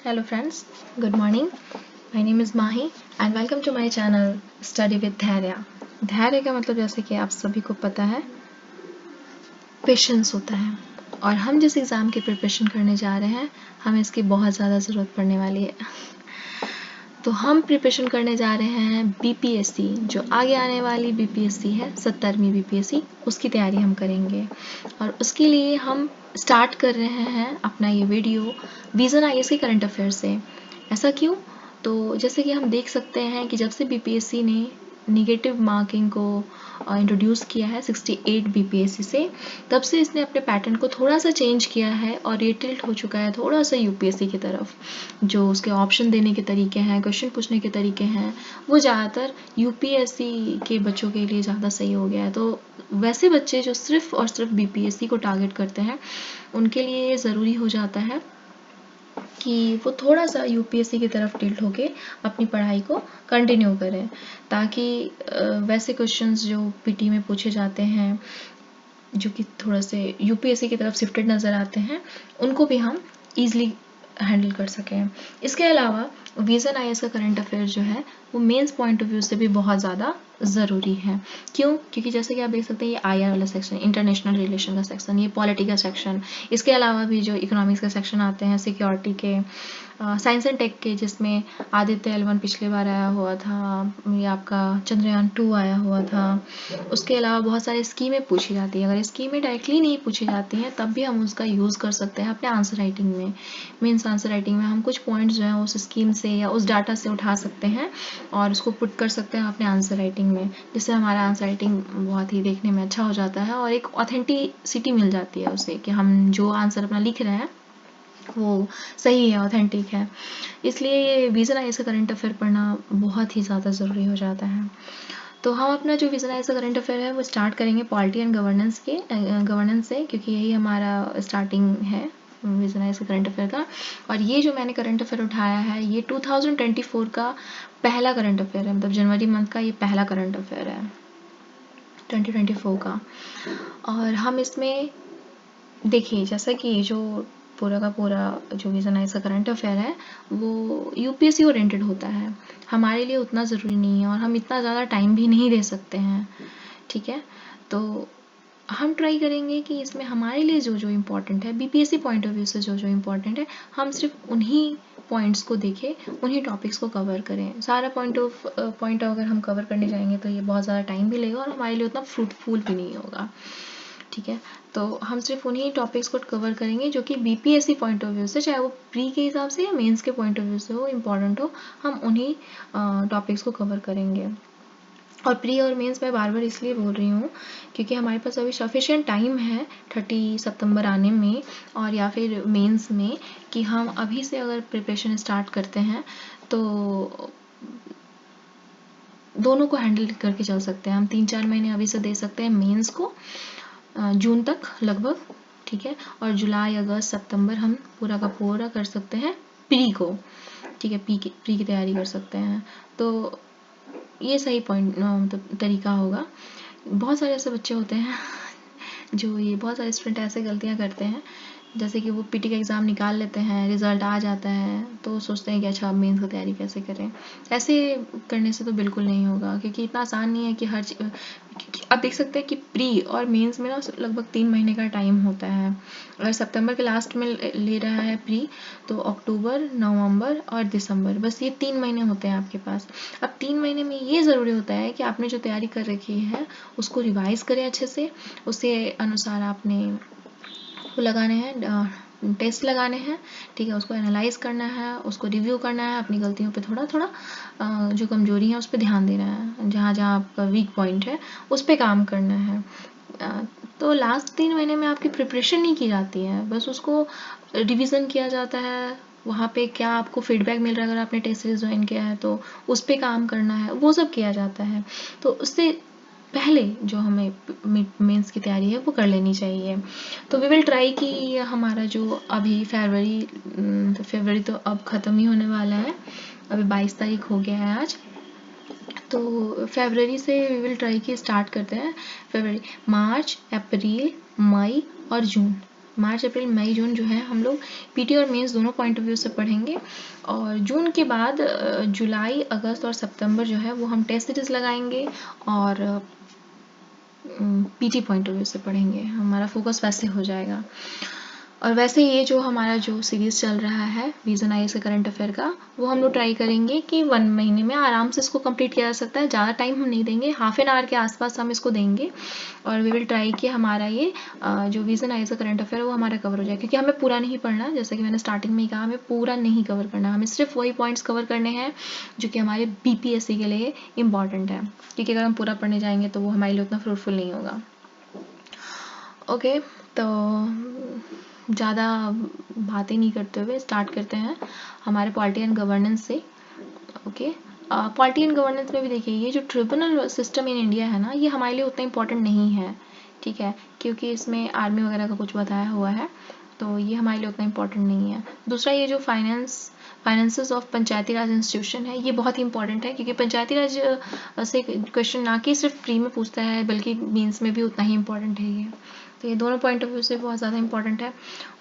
Hello friends, good morning. My name is Mahi and welcome to my channel Study with धैर्य। धैर्य का मतलब जैसे कि आप सभी को पता है पेशेंस होता है और हम जिस एग्ज़ाम की प्रिपरेशन करने जा रहे हैं हमें इसकी बहुत ज़्यादा ज़रूरत पड़ने वाली है। तो हम प्रिपरेशन करने जा रहे हैं बीपीएससी, जो आगे आने वाली बीपीएससी है 70वीं बीपीएससी, उसकी तैयारी हम करेंगे और उसके लिए हम स्टार्ट कर रहे हैं अपना ये वीडियो विज़न आईएएस के करंट अफेयर से। ऐसा क्यों? तो जैसे कि हम देख सकते हैं कि जब से बीपीएससी ने निगेटिव मार्किंग को इंट्रोड्यूस किया है 68 बीपीएससी से, तब से इसने अपने पैटर्न को थोड़ा सा चेंज किया है और ये टिल्ट हो चुका है थोड़ा सा यूपीएससी की तरफ। जो उसके ऑप्शन देने के तरीके हैं, क्वेश्चन पूछने के तरीके हैं, वो ज़्यादातर यूपीएससी के बच्चों के लिए ज़्यादा सही हो गया है। तो वैसे बच्चे जो सिर्फ और सिर्फ बीपीएससी को टारगेट करते हैं उनके लिए ये ज़रूरी हो जाता है कि वो थोड़ा सा यूपीएससी की तरफ टिल्ट होके अपनी पढ़ाई को कंटिन्यू करें, ताकि वैसे क्वेश्चंस जो पीटी में पूछे जाते हैं जो कि थोड़ा से यूपीएससी की तरफ शिफ्टेड नज़र आते हैं, उनको भी हम ईजिली हैंडल कर सकें। इसके अलावा विज़न आईएएस का करंट अफेयर जो है वो मेंस पॉइंट ऑफ व्यू से भी बहुत ज़्यादा ज़रूरी है। क्यों? क्योंकि जैसे कि आप देख सकते हैं ये आईआर वाला सेक्शन, इंटरनेशनल रिलेशन का सेक्शन, ये पॉलिटी का सेक्शन, इसके अलावा भी जो इकोनॉमिक्स का सेक्शन आते हैं, सिक्योरिटी के, साइंस एंड टेक के, जिसमें आदित्य L1 पिछले बार आया हुआ था, ये आपका चंद्रयान 2 आया हुआ था। उसके अलावा बहुत सारी स्कीमें पूछी जाती हैं। अगर स्कीमें डायरेक्टली नहीं पूछी जाती हैं तब भी हम उसका यूज़ कर सकते हैं अपने आंसर राइटिंग में। मीन्स आंसर राइटिंग में हम कुछ पॉइंट्स जो हैं उस स्कीम से या उस डाटा से उठा सकते हैं और उसको पुट कर सकते हैं अपने आंसर राइटिंग में, जिससे हमारा आंसर राइटिंग बहुत ही देखने में अच्छा हो जाता है और एक ऑथेंटिसिटी मिल जाती है उसे, कि हम जो आंसर अपना लिख रहे हैं वो सही है, ऑथेंटिक है। इसलिए ये विज़न आईएएस का करंट अफेयर पढ़ना बहुत ही ज़्यादा ज़रूरी हो जाता है। तो हम अपना जो विज़न आईएएस का करंट अफेयर है वो स्टार्ट करेंगे पॉलिटी एंड गवर्नेंस से, क्योंकि यही हमारा स्टार्टिंग है विज़न आईएएस का करंट अफेयर का। और ये जो मैंने करंट अफेयर उठाया है ये 2024 का पहला करंट अफेयर है, मतलब जनवरी मंथ का ये पहला करंट अफेयर है 2024 का। और हम इसमें देखिए, जैसा कि जो पूरा का पूरा जो विज़न आईएएस का करंट अफेयर है वो यूपीएससी ओरिएंटेड होता है, हमारे लिए उतना ज़रूरी नहीं है और हम इतना ज़्यादा टाइम भी नहीं दे सकते हैं, ठीक है। तो हम ट्राई करेंगे कि इसमें हमारे लिए जो जो इम्पोर्टेंट है, बीपीएससी पॉइंट ऑफ व्यू से जो जो इम्पोर्टेंट है, हम सिर्फ उन्हीं पॉइंट्स को देखें, उन्हीं टॉपिक्स को कवर करें। सारा पॉइंट अगर हम कवर करने जाएंगे तो ये बहुत ज़्यादा टाइम भी लेगा और हमारे लिए उतना फ्रूटफुल भी नहीं होगा, ठीक है। तो हम सिर्फ उन्हीं टॉपिक्स को कवर करेंगे जो कि बीपीएससी पॉइंट ऑफ व्यू से, चाहे वो प्री के हिसाब से या मेंस के पॉइंट ऑफ व्यू से हो, इम्पॉर्टेंट हो, हम उन्हीं टॉपिक्स को कवर करेंगे। और प्री और मेंस मैं बार बार इसलिए बोल रही हूँ क्योंकि हमारे पास अभी सफिशिएंट टाइम है 30 सितंबर आने में और या फिर मेंस में, कि हम अभी से अगर प्रिपरेशन स्टार्ट करते हैं तो दोनों को हैंडल करके चल सकते हैं। हम 3-4 महीने अभी से दे सकते हैं मेंस को, जून तक लगभग, ठीक है। और जुलाई, अगस्त, सितंबर हम पूरा का पूरा कर सकते हैं प्री को, ठीक है। प्री की तैयारी कर सकते हैं। तो ये सही पॉइंट मतलब तरीका होगा। बहुत सारे ऐसे बच्चे होते हैं जो ये बहुत सारे स्टूडेंट ऐसे गलतियाँ करते हैं, जैसे कि वो पीटी का एग्ज़ाम निकाल लेते हैं, रिज़ल्ट आ जाता है तो सोचते हैं कि अच्छा अब मेंस की तैयारी कैसे करें। ऐसे करने से तो बिल्कुल नहीं होगा, क्योंकि इतना आसान नहीं है कि आप देख सकते हैं कि प्री और मेंस में ना लगभग 3 महीने का टाइम होता है। अगर सितंबर के लास्ट में ले रहा है प्री तो अक्टूबर, नवंबर और दिसंबर, बस ये 3 महीने होते हैं आपके पास। अब 3 महीने में ये ज़रूरी होता है कि आपने जो तैयारी कर रखी है उसको रिवाइज़ करें अच्छे से, उसके अनुसार आपने वो लगाने हैं, टेस्ट लगाने हैं, ठीक है। उसको एनालाइज करना है, उसको रिव्यू करना है, अपनी गलतियों पे थोड़ा थोड़ा जो कमजोरी है उस पर ध्यान देना है, जहाँ जहाँ आपका वीक पॉइंट है उस पर काम करना है। तो लास्ट 3 महीने में आपकी प्रिपरेशन नहीं की जाती है, बस उसको रिवीजन किया जाता है। वहाँ पे क्या आपको फीडबैक मिल रहा है, अगर आपने टेस्ट सीरीज ज्वाइन किया है तो उस पर काम करना है, वो सब किया जाता है। तो उससे पहले जो हमें मेंस की तैयारी है वो कर लेनी चाहिए। तो वी विल ट्राई कि हमारा जो अभी फरवरी तो अब ख़त्म ही होने वाला है, अभी 22 तारीख हो गया है आज, तो फरवरी से वी विल ट्राई कि स्टार्ट करते हैं। फरवरी, मार्च, अप्रैल, मई और जून, मार्च अप्रैल मई जून जो है हम लोग पीटी और मेंस दोनों पॉइंट ऑफ व्यू से पढ़ेंगे, और जून के बाद जुलाई अगस्त और सितंबर जो है वो हम टेस्ट सीरीज लगाएंगे और पीटी पॉइंट ऑफ व्यू से पढ़ेंगे। हमारा फोकस वैसे हो जाएगा। और वैसे ये जो हमारा जो सीरीज़ चल रहा है रीजन आई से करंट अफेयर का, वो हम लोग ट्राई करेंगे कि 1 महीने में आराम से इसको कंप्लीट किया जा सकता है। ज़्यादा टाइम हम नहीं देंगे, हाफ एन आवर के आसपास हम इसको देंगे और वी विल ट्राई कि हमारा ये जो रीजन आई से करंट अफेयर वो हमारा कवर हो जाए, क्योंकि हमें पूरा नहीं पढ़ना। जैसे कि मैंने स्टार्टिंग में ही कहा, हमें पूरा नहीं कवर करना, हमें सिर्फ वही पॉइंट्स कवर करने हैं जो कि हमारे बीपीएससी के लिए इंपॉर्टेंट है, क्योंकि अगर हम पूरा पढ़ने जाएंगे तो वो हमारे लिए उतना फ्रूटफुल नहीं होगा। ओके, तो ज़्यादा बातें नहीं करते हुए स्टार्ट करते हैं हमारे पॉलिटी एंड गवर्नेंस से। ओके, पॉलिटी एंड गवर्नेंस में भी देखिए, ये जो ट्रिब्यूनल सिस्टम इन इंडिया है ना, ये हमारे लिए उतना इम्पोर्टेंट नहीं है, ठीक है, क्योंकि इसमें आर्मी वगैरह का कुछ बताया हुआ है, तो ये हमारे लिए उतना इम्पोर्टेंट नहीं है। दूसरा, ये जो finances of Panchayati Raj institution है, ये बहुत ही इंपॉर्टेंट है, क्योंकि पंचायती राज से क्वेश्चन ना कि सिर्फ प्री में पूछता है बल्कि मेंस में भी उतना ही इंपॉर्टेंट है ये। तो ये दोनों पॉइंट ऑफ व्यू से बहुत ज़्यादा इंपॉर्टेंट है।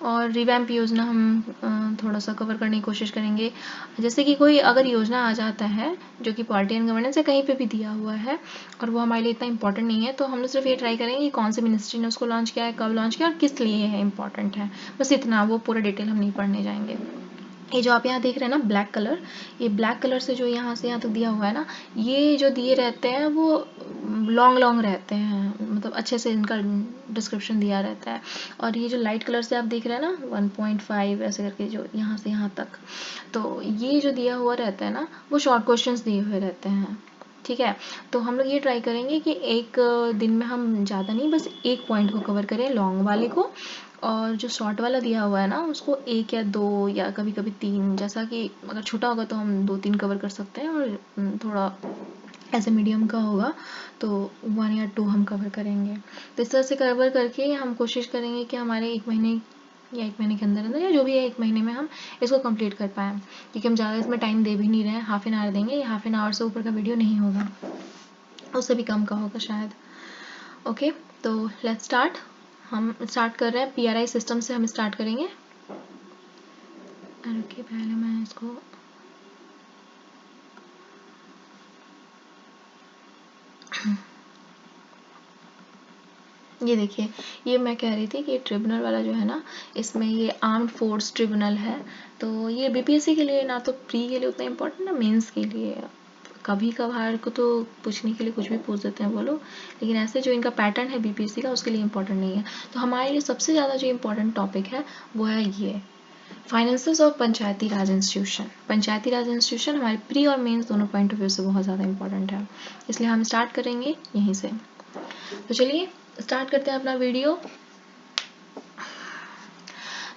और रिवैम्प योजना हम थोड़ा सा कवर करने की कोशिश करेंगे। जैसे कि कोई अगर योजना आ जाता है जो कि पॉलिटी एंड गवर्नेंस से कहीं पे भी दिया हुआ है और वो हमारे लिए इतना इंपॉर्टेंट नहीं है, तो हम लोग सिर्फ ये ट्राई करेंगे कि कौन सी मिनिस्ट्री ने उसको लॉन्च किया है, कब लॉन्च किया और किस लिए है इंपॉर्टेंट है, बस इतना। वो पूरा डिटेल हम नहीं पढ़ने जाएंगे। ये जो आप यहाँ देख रहे हैं ना ब्लैक कलर, ये ब्लैक कलर से जो यहाँ से यहाँ तक दिया हुआ है ना, ये जो दिए रहते हैं वो लॉन्ग रहते हैं, मतलब अच्छे से इनका डिस्क्रिप्शन दिया रहता है। और ये जो लाइट कलर से आप देख रहे हैं ना 1.5 ऐसे करके जो यहाँ से यहाँ तक, तो ये जो दिया हुआ रहता है ना वो शॉर्ट क्वेश्चंस दिए हुए रहते हैं, ठीक है। तो हम लोग ये ट्राई करेंगे कि एक दिन में हम ज़्यादा नहीं, बस एक पॉइंट को कवर करें लॉन्ग वाले को, और जो शॉर्ट वाला दिया हुआ है ना उसको 1 या 2 या कभी कभी 3, जैसा कि अगर छोटा होगा तो हम 2-3 कवर कर सकते हैं, और थोड़ा ऐसे मीडियम का होगा तो 1 या 2 हम कवर करेंगे। तो इस तरह से कवर करके हम कोशिश करेंगे कि हमारे 1 महीने या 1 महीने के अंदर अंदर या जो भी है 1 महीने में हम इसको कंप्लीट कर पाएँ, क्योंकि हम ज़्यादा इसमें टाइम दे भी नहीं रहे हैं। हाफ एन आवर देंगे, हाफ एन आवर से ऊपर का वीडियो नहीं होगा, उससे भी कम का होगा शायद। ओके, तो लेट्स स्टार्ट। हम स्टार्ट कर रहे हैं पीआरआई सिस्टम से, हम स्टार्ट करेंगे। ओके, पहले मैं इसको ये देखिए, ये मैं कह रही थी कि ट्रिब्यूनल वाला जो है ना, इसमें ये आर्म्ड फोर्स ट्रिब्यूनल है, तो ये बीपीएससी के लिए ना तो प्री के लिए उतना इम्पोर्टेंट ना मेंस के लिए। कभी कभार को तो पूछने के लिए कुछ भी पूछ देते हैं वो लोग, लेकिन ऐसे जो इनका पैटर्न है बीपीएससी का उसके लिए इम्पोर्टेंट नहीं है। तो हमारे लिए सबसे ज़्यादा जो इम्पोर्टेंट टॉपिक है वो है ये finances of Panchayati Raj institution. Panchayati Raj institution हमारे प्री और मेंस दोनों पॉइंट ऑफ व्यू से बहुत ज़्यादा इंपॉर्टेंट है, इसलिए हम स्टार्ट करेंगे यहीं से। तो चलिए स्टार्ट करते हैं अपना वीडियो।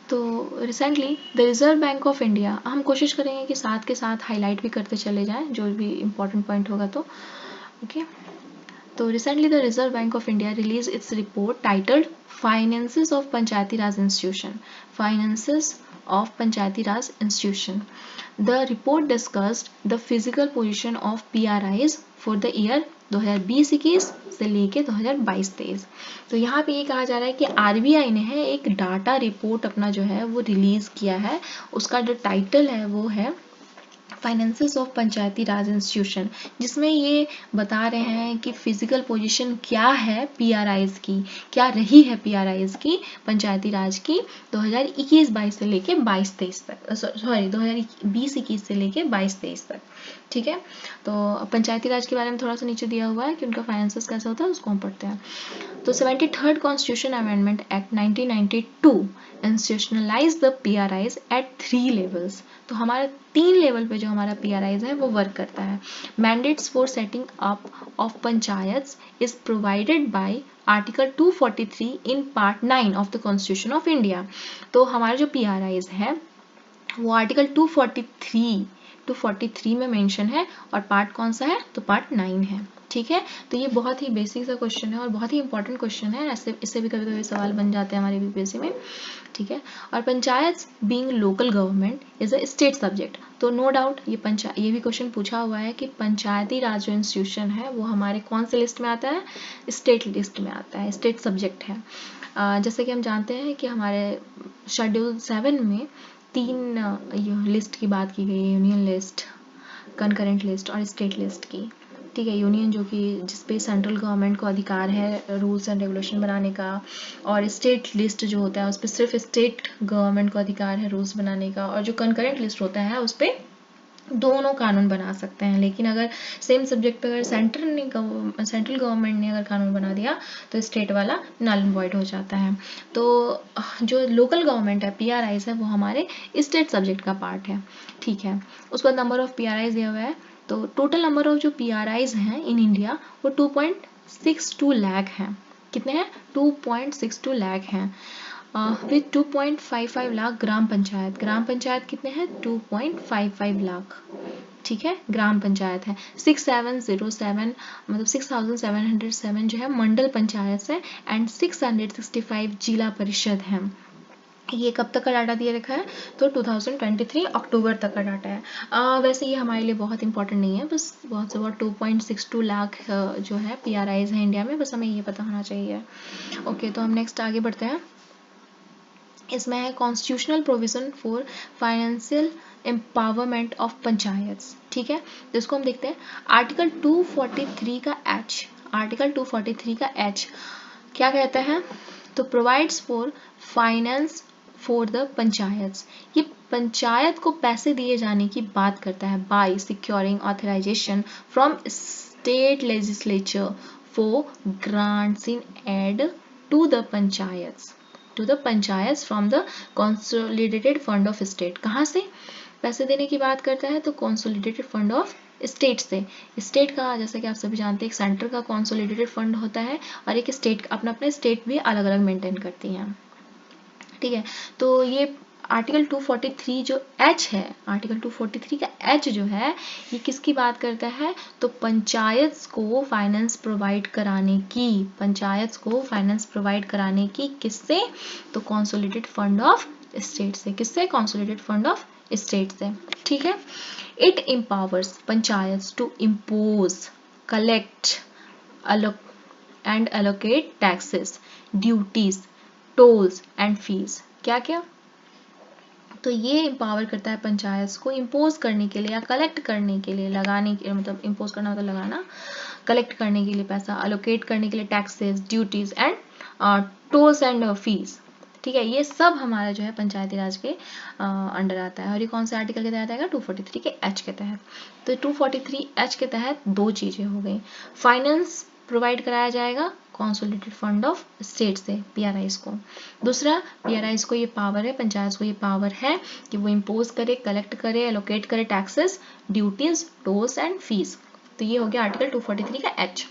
तो recently the reserve bank of India, हम कोशिश करेंगे कि साथ के साथ हाईलाइट भी करते चले जाएं जो भी इम्पोर्टेंट पॉइंट होगा तो। ओके, तो recently the reserve bank of India release its report titled finances of Panchayati Raj institution. Finances of Panchayati Raj Institution. The report discussed the physical position of PRIs for the year 2020-21 से लेके 2022-23। तो यहाँ पे ये कहा जा रहा है कि आरबीआई ने है एक डाटा रिपोर्ट अपना जो है वो रिलीज किया है, उसका जो टाइटल है वो है finances of Panchayati Raj institution, जिसमें ये बता रहे हैं कि फिजिकल पोजीशन क्या है पीआरआईज की, क्या रही है पीआरआईज की पंचायती राज की 2021-22 से लेके 22-23 तक, सॉरी 2020-21 से लेके 22-23 तक, ठीक है। तो पंचायती राज के बारे में थोड़ा सा नीचे दिया हुआ है कि उनका फाइनेंसेस कैसा होता है, उसको हम पढ़ते हैं। तो 73rd constitution amendment act 1992 institutionalise the PRIs at 3 levels. तो हमारा 3 लेवल पे जो हमारा पीआरआईज है वो वर्क करता है। Mandates for setting up of panchayats is provided by article 243 in part 9 of the constitution of India. तो हमारे जो पीआरआईज है वो आर्टिकल 243 में मेंशन है, और पार्ट कौन सा है, तो पार्ट 9 है, ठीक है, तो ये बहुत ही बेसिक सा क्वेश्चन है और बहुत ही इंपॉर्टेंट क्वेश्चन है, ऐसे इससे भी कभी कभी सवाल बन जाते हैं हमारे बीपीएससी में। ठीक है, और panchayat being local government is a state subject, तो नो डाउट ये भी क्वेश्चन पूछा हुआ है कि पंचायती राज जो इंस्टीट्यूशन है वो हमारे कौन से लिस्ट में आता है, स्टेट लिस्ट में आता है, स्टेट सब्जेक्ट है। जैसे कि हम जानते हैं कि हमारे शेड्यूल 7 में 3 लिस्ट की बात की गई है, यूनियन लिस्ट, कंकरेंट लिस्ट और स्टेट लिस्ट की। ठीक है, यूनियन जो कि जिसपे सेंट्रल गवर्नमेंट को अधिकार है रूल्स एंड रेगुलेशन बनाने का, और स्टेट लिस्ट जो होता है उस पर सिर्फ स्टेट गवर्नमेंट को अधिकार है रूल्स बनाने का, और जो कंकरेंट लिस्ट होता है उस पर दोनों कानून बना सकते हैं। लेकिन अगर सेम सब्जेक्ट पे अगर सेंट्रल गवर्नमेंट ने अगर कानून बना दिया तो स्टेट वाला नल एंड वॉइड हो जाता है। तो जो लोकल गवर्नमेंट है, पीआरआईज है, वो हमारे स्टेट सब्जेक्ट का पार्ट है। ठीक है, उसके बाद नंबर ऑफ पीआरआईज दिया हुआ है, तो टोटल नंबर ऑफ जो पीआरआईज हैं इन इंडिया वो 2.62 लाख हैं। कितने हैं? 2.62 लाख हैं। विथ 2.55 लाख ग्राम पंचायत कितने हैं? 2.55 लाख। ठीक है, ग्राम पंचायत है। 6707 मतलब 6707 जो है मंडल पंचायत है, एंड 665 जिला परिषद है। ये कब तक का डाटा दिया रखा है? तो 2023 अक्टूबर तक का डाटा है। वैसे ये हमारे लिए बहुत इंपॉर्टेंट नहीं है, बस बहुत से बहुत 2.62 लाख जो है पीआरआईज है इंडिया में, बस हमें ये पता होना चाहिए। ओके, तो हम नेक्स्ट आगे बढ़ते हैं। इसमें है constitutional provision for financial empowerment of panchayats. ठीक है, तो इसको हम देखते हैं। आर्टिकल 243 का एच, आर्टिकल 243 का एच क्या कहता है? तो provides for finance for the panchayats, ये पंचायत को पैसे दिए जाने की बात करता है, by securing authorisation from state legislature for grants in aid to the panchayats from the consolidated fund of state. कहाँ से पैसे देने की बात करता है? तो कंसोलिडेटेड फंड ऑफ स्टेट से। स्टेट का जैसा कि आप सभी जानते हैं, एक सेंटर का कंसोलिडेटेड फंड होता है और एक स्टेट अपना अपना स्टेट भी अलग अलग मेंटेन करती हैं। ठीक है, तो ये आर्टिकल 243 जो एच है, आर्टिकल 243 का एच जो है ये किसकी बात करता है? तो पंचायत को फाइनेंस प्रोवाइड कराने की, पंचायत को फाइनेंस प्रोवाइड कराने की किससे? तो कंसोलिडेटेड फंड ऑफ स्टेट से। किससे? कंसोलिडेटेड फंड ऑफ स्टेट से। ठीक है, it empowers panchayat to impose, collect and allocate taxes, duties, tolls and fees. क्या क्या? तो ये एम्पावर करता है पंचायत को इम्पोज करने के लिए या कलेक्ट करने के लिए, लगाने के मतलब इम्पोज करना मतलब लगाना, कलेक्ट करने के लिए पैसा, अलोकेट करने के लिए taxes, duties and tolls and fees. ठीक है, ये सब हमारा जो है पंचायती राज के अंडर आता है। और ये कौन से आर्टिकल के तहत आएगा? 243 के एच के तहत। तो 243 एच के तहत दो चीजें हो गई, फाइनेंस प्रोवाइड कराया जाएगा कंसोलिडेटेड फंड ऑफ स्टेट से पीआरआईज को। दूसरा, पीआरआईज को ये पावर है, पंचायत को ये पावर है कि वो इम्पोज करे, कलेक्ट करे, एलोकेट करे taxes, duties, tolls and fees. तो ये हो गया आर्टिकल 243 का एच।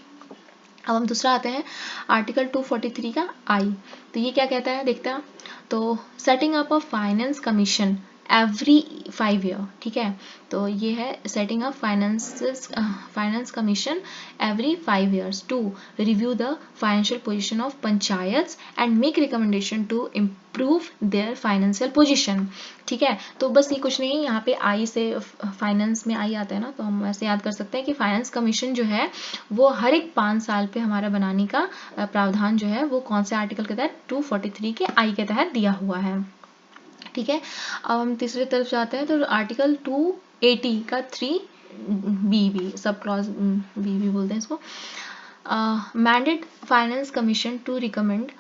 अब हम दूसरा आते हैं आर्टिकल 243 का आई। तो ये क्या कहता है? देखते हैं। तो setting up of finance commission every 5 year. ठीक है, तो ये है setting up finance commission every 5 years to review the financial position of panchayats and make recommendation to improve their financial position. ठीक है, तो बस ये कुछ नहीं, यहाँ पे आई से फाइनेंस में आई आता है ना, तो हम ऐसे याद कर सकते हैं कि फाइनेंस कमीशन जो है वो हर एक 5 साल पे हमारा बनाने का प्रावधान जो है वो कौन से आर्टिकल के तहत? 243 के आई के तहत दिया हुआ है। ठीक है, अब हम तीसरी तरफ जाते हैं। तो आर्टिकल 280 का 3 सब क्लॉज बी बोलते हैं इसको। Mandate finance commission to recommend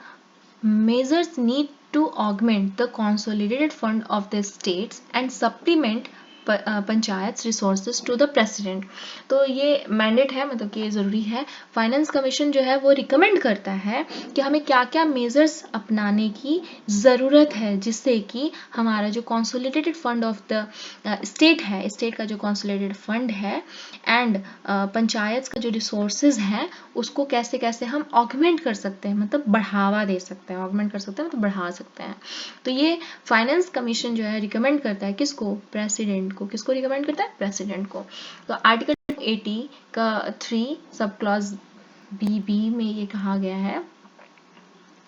measures need to augment the consolidated fund of the states and supplement panchayat resources to the president. तो ये मैंडेट है, मतलब कि ये ज़रूरी है। फाइनेंस कमीशन जो है वो रिकमेंड करता है कि हमें क्या क्या मेजर्स अपनाने की ज़रूरत है जिससे कि हमारा जो consolidated fund of the state है, स्टेट का जो कंसोलिडेटेड फंड है एंड पंचायत का जो रिसोर्सेज है उसको कैसे कैसे हम ऑगमेंट कर सकते हैं, मतलब बढ़ावा दे सकते हैं। ऑगमेंट कर सकते हैं मतलब बढ़ा सकते हैं। तो ये फाइनेंस कमीशन जो है रिकमेंड करता है किसको? प्रेसिडेंट को। किसको रिकमेंड करता है? प्रेसिडेंट को। तो आर्टिकल 280 का 3 सब क्लॉज बी में ये कहा गया है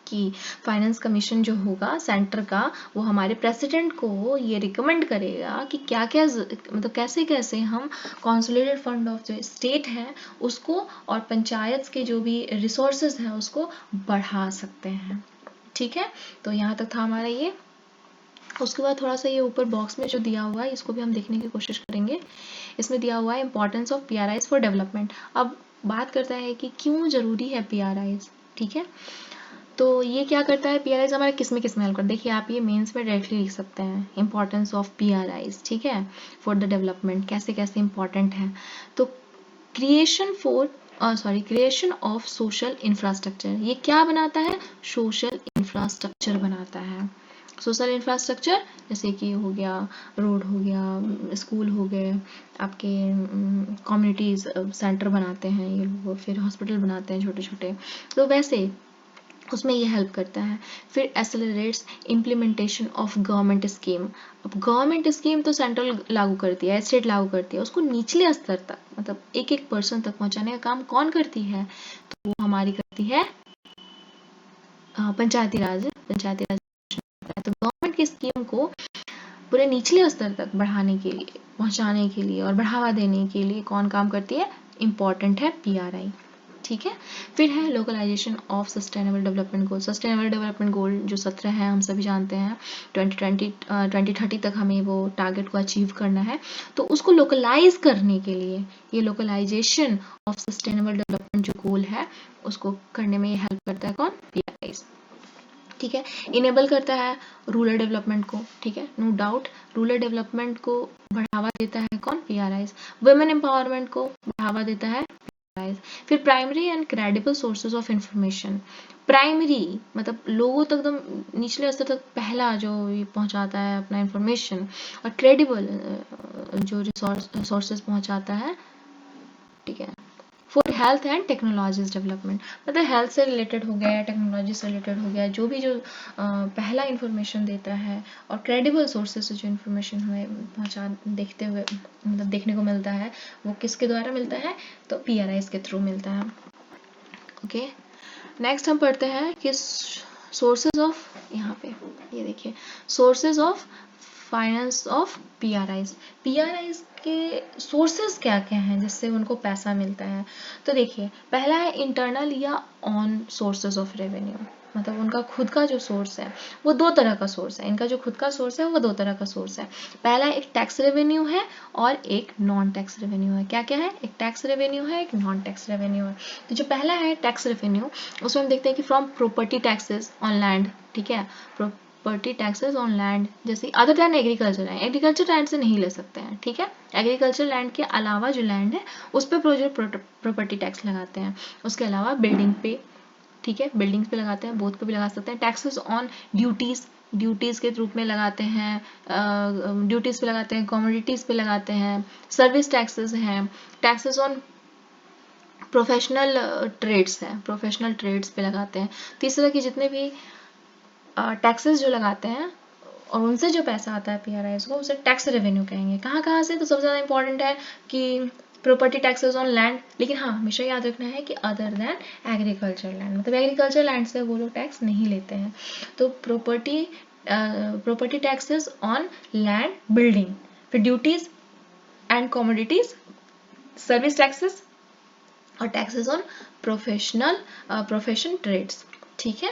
कि फाइनेंस कमीशन जो होगा सेंटर का, वो हमारे प्रेसिडेंट को ये रिकमेंड करेगा कि क्या क्या मतलब कैसे कैसे हम कंसोलिडेटेड फंड ऑफ जो स्टेट है उसको और पंचायत के जो भी रिसोर्सेज हैं उसको बढ़ा सकते हैं। ठीक है, तो यहाँ तक था हमारा ये। उसके बाद थोड़ा सा ये ऊपर बॉक्स में जो दिया हुआ है इसको भी हम देखने की कोशिश करेंगे। इसमें दिया हुआ है importance of PRIs for development. अब बात करता है कि क्यों जरूरी है PRIs। ठीक है, तो ये क्या करता है, PRIs हमारे किस में हेल्प करता है। देखिए आप ये मेंस में डायरेक्टली लिख सकते हैं इंपॉर्टेंस ऑफ PRIs। ठीक है, फॉर द डेवलपमेंट कैसे कैसे इंपॉर्टेंट है। तो क्रिएशन ऑफ सोशल इंफ्रास्ट्रक्चर, ये क्या बनाता है, सोशल इंफ्रास्ट्रक्चर बनाता है। सोशल इंफ्रास्ट्रक्चर जैसे कि हो गया रोड हो गया, स्कूल हो गए, आपके कम्युनिटीज सेंटर बनाते हैं ये लोग, फिर हॉस्पिटल बनाते हैं छोटे छोटे, तो वैसे उसमें ये हेल्प करता है। फिर accelerates implementation of government scheme. अब गवर्नमेंट स्कीम तो सेंट्रल लागू करती है, स्टेट लागू करती है, उसको निचले स्तर तक मतलब एक एक पर्सन तक पहुंचाने का काम कौन करती है, तो वो हमारी करती है पंचायती राज। तो गवर्नमेंट की स्कीम को पूरे निचले स्तर तक बढ़ाने के लिए, पहुंचाने के लिए और बढ़ावा देने के लिए कौन काम करती है, इंपॉर्टेंट है PRI। ठीक है, फिर है localisation of sustainable development goal. Sustainable development goal जो 17 है हम सभी जानते हैं, 2030 तक हमें वो टारगेट को अचीव करना है, तो उसको लोकलाइज करने के लिए ये लोकलाइजेशन ऑफ सस्टेनेबल डेवलपमेंट जो गोल है उसको करने में ये हेल्प करता है कौन, PRIs। ठीक है, इनेबल करता है रूरल डेवलपमेंट को। ठीक है, नो डाउट रूरल डेवलपमेंट को बढ़ावा देता है कौन, PRIs। वुमेन एम्पावरमेंट को बढ़ावा देता है PRIs। फिर primary and credible sources of information. Primary मतलब लोगों तक एकदम निचले स्तर तक पहला जो पहुंचाता है अपना इंफॉर्मेशन, और क्रेडिबल जो रिसोर्सेज पहुंचाता है। ठीक है, for health and technologies development, मतलब हेल्थ से रिलेटेड हो गया, टेक्नोलॉजी से रिलेटेड हो गया, जो भी जो पहला इंफॉर्मेशन देता है और क्रेडिबल सोर्सेज से जो इंफॉर्मेशन हमें पहुंचा देखते हुए मतलब देखने को मिलता है, वो किसके द्वारा मिलता है, तो PRIs के थ्रू मिलता है। ओके, नेक्स्ट हम पढ़ते हैं कि सोर्सेज ऑफ, यहाँ पे ये देखिए sources of finance of PRIs के सोर्सेज क्या क्या हैं जिससे उनको पैसा मिलता है। तो देखिए पहला है इंटरनल या ऑन सोर्सेज ऑफ रेवेन्यू, मतलब उनका खुद का जो सोर्स है वो दो तरह का सोर्स है, इनका जो खुद का सोर्स है वो दो तरह का सोर्स है। पहला एक टैक्स रेवेन्यू है और एक नॉन टैक्स रेवेन्यू है। क्या क्या है, एक टैक्स रेवेन्यू है, एक नॉन टैक्स रेवेन्यू है। तो जो पहला है टैक्स रेवेन्यू, उसमें हम देखते हैं कि from property taxes on land. ठीक है, प्रॉपर्टी टैक्सेस ऑन लैंड जैसे other than agriculture land, agriculture land से नहीं ले सकते हैं। ठीक है, एग्रीकल्चर लैंड के अलावा जो लैंड है उस पर प्रॉपर्टी टैक्स लगाते हैं। उसके अलावा बिल्डिंग पे, ठीक है, बिल्डिंग्स पे लगाते हैं, बोथ पे भी लगा सकते हैं। टैक्सेस ऑन ड्यूटीज के रूप में लगाते हैं, ड्यूटीज पे लगाते हैं, कमोडिटीज पे लगाते हैं, सर्विस टैक्सेस हैं, टैक्सेस ऑन प्रोफेशनल ट्रेड्स हैं, प्रोफेशनल ट्रेड्स पे लगाते हैं। तो इस तरह के जितने भी टैक्सेस जो लगाते हैं और उनसे जो पैसा आता है PRIs को, उसे टैक्स रेवेन्यू कहेंगे। कहाँ कहाँ से, तो सबसे ज़्यादा इंपॉर्टेंट है कि प्रॉपर्टी टैक्सेस ऑन लैंड, लेकिन हाँ हमेशा याद रखना है कि अदर देन एग्रीकल्चर लैंड, मतलब एग्रीकल्चर लैंड से वो लोग टैक्स नहीं लेते हैं। तो property taxes on land building, फिर duties and commodities, service taxes और टैक्सेस ऑन प्रोफेशन ट्रेड्स। ठीक है,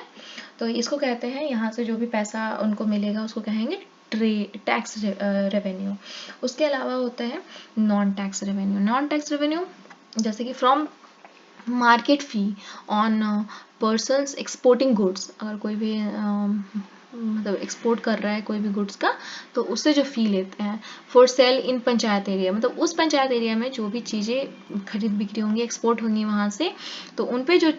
तो इसको कहते हैं, यहाँ से जो भी पैसा उनको मिलेगा उसको कहेंगे टैक्स रेवेन्यू। उसके अलावा होता है non tax revenue. Non tax revenue जैसे कि from market fee on persons exporting goods, अगर कोई भी मतलब एक्सपोर्ट कर रहा है कोई भी गुड्स का, तो उससे जो फी लेते हैं। For sale in panchayat area, मतलब उस पंचायत एरिया में जो भी चीज़ें खरीद बिक्री होंगी, एक्सपोर्ट होंगी वहाँ से, तो उन पे जो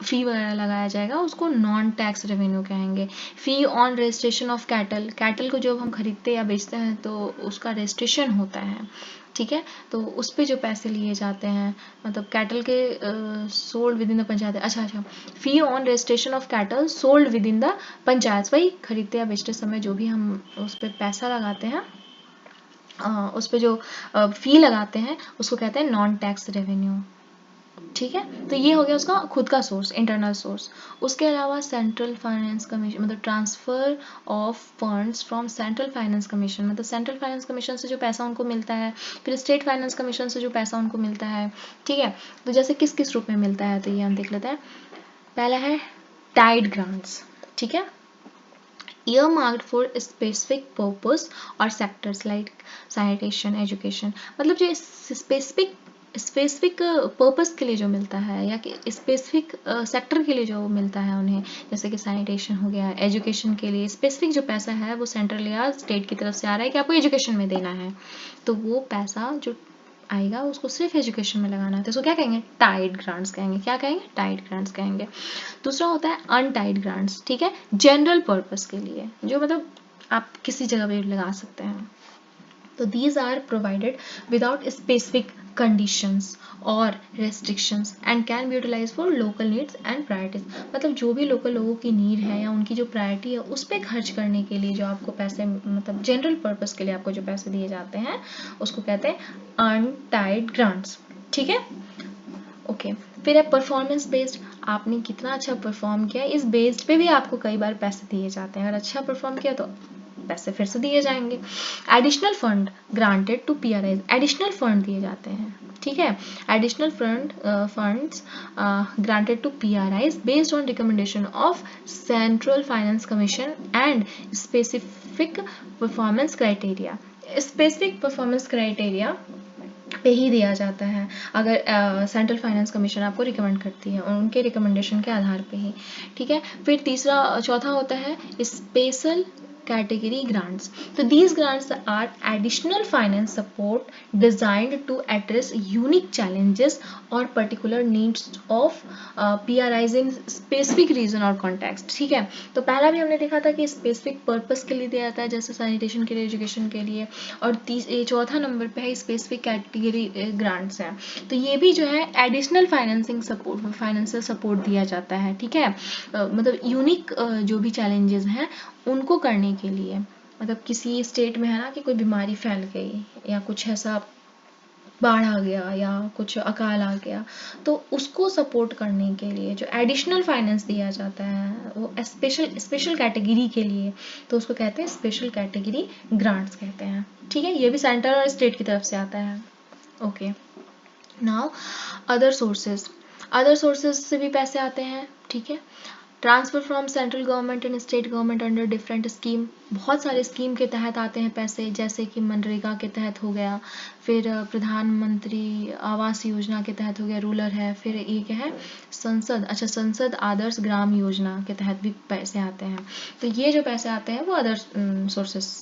फी वगैरह लगाया जाएगा उसको नॉन टैक्स रेवेन्यू कहेंगे। Fee on registration of cattle, cattle को जब हम खरीदते या बेचते हैं तो उसका रजिस्ट्रेशन होता है। ठीक है, तो उस पे जो पैसे लिए जाते हैं, मतलब कैटल के sold within the panchayat. अच्छा, fee on registration of cattle sold within the panchayat, वही खरीदते या बेचते समय जो भी हम उस पर पैसा लगाते हैं उस पे जो फी लगाते हैं उसको कहते हैं नॉन टैक्स रेवेन्यू। ठीक है, तो ये हो गया उसका खुद का सोर्स, इंटरनल सोर्स। उसके अलावा सेंट्रल फाइनेंस कमीशन मतलब transfer of funds from central finance commission, मतलब सेंट्रल फाइनेंस कमीशन से जो पैसा उनको मिलता है, फिर स्टेट फाइनेंस कमीशन से जो पैसा उनको मिलता है। ठीक है, तो जैसे किस किस रूप में मिलता है, तो ये हम देख लेते हैं। पहला है टाइड ग्रांट्स। ठीक है, earmarked for specific purpose और sectors like sanitation, education, मतलब जो स्पेसिफिक पर्पस के लिए जो मिलता है या कि स्पेसिफिक सेक्टर के लिए जो मिलता है उन्हें, जैसे कि सैनिटेशन हो गया, एजुकेशन के लिए स्पेसिफिक जो पैसा है वो सेंट्रल या स्टेट की तरफ से आ रहा है कि आपको एजुकेशन में देना है, तो वो पैसा जो आएगा उसको सिर्फ एजुकेशन में लगाना है, तो इसको क्या कहेंगे, टाइड ग्रांट्स कहेंगे। क्या कहेंगे, टाइड ग्रांट्स कहेंगे। दूसरा होता है अनटाइड ग्रांट्स। ठीक है, जनरल पर्पस के लिए, जो मतलब आप किसी जगह पे लगा सकते हैं। तो these are provided without specific conditions और restrictions and can be utilized for local needs and priorities, मतलब जो भी लोकल लोगों की नीड है या उनकी जो प्रायोरिटी है उस पर खर्च करने के लिए जो आपको पैसे, मतलब जनरल पर्पस के लिए आपको जो पैसे दिए जाते हैं उसको कहते हैं अनटाइड ग्रांट्स। ठीक है, ओके। फिर है परफॉर्मेंस बेस्ड, आपने कितना अच्छा परफॉर्म किया इस बेस्ड पे भी आपको कई बार पैसे दिए जाते हैं। अगर अच्छा परफॉर्म किया तो पैसे फिर से दिए जाएंगे। Additional fund granted to PRI, additional fund दिए जाते हैं। ठीक है, additional funds granted to PRIs based on recommendation of central finance commission and specific performance criteria. Specific performance criteria पे ही दिया जाता है, अगर सेंट्रल फाइनेंस कमीशन आपको रिकमेंड करती है उनके रिकमेंडेशन के आधार पे ही। ठीक है, फिर चौथा होता है special category grants. So these grants are additional finance support designed to address unique challenges or particular needs of PRIs in specific region और context. ठीक है, तो पहला भी हमने देखा था कि specific purpose के लिए दिया जाता है, जैसे sanitation के लिए, education के लिए, और चौथा नंबर पे है specific category grants है। तो ये भी जो है additional financing support, financial support दिया जाता है। ठीक है, मतलब यूनिक जो भी challenges हैं उनको करने के लिए, मतलब किसी स्टेट में है ना कि कोई बीमारी फैल गई या कुछ ऐसा बाढ़ आ गया या कुछ अकाल आ गया, तो उसको सपोर्ट करने के लिए जो एडिशनल फाइनेंस दिया जाता है वो स्पेशल कैटेगरी के लिए, तो उसको कहते हैं स्पेशल कैटेगरी ग्रांट्स कहते हैं। ठीक है, ये भी सेंट्रल और स्टेट की तरफ से आता है। ओके, नाउ अदर सोर्सेज से भी पैसे आते हैं। ठीक है, transfer from central government and state government under different scheme, बहुत सारे स्कीम के तहत आते हैं पैसे, जैसे कि मनरेगा के तहत हो गया, फिर प्रधानमंत्री आवास योजना के तहत हो गया, रूरल है, फिर ये क्या है संसद आदर्श ग्राम योजना के तहत भी पैसे आते हैं। तो ये जो पैसे आते हैं वो अदर सोर्सेस,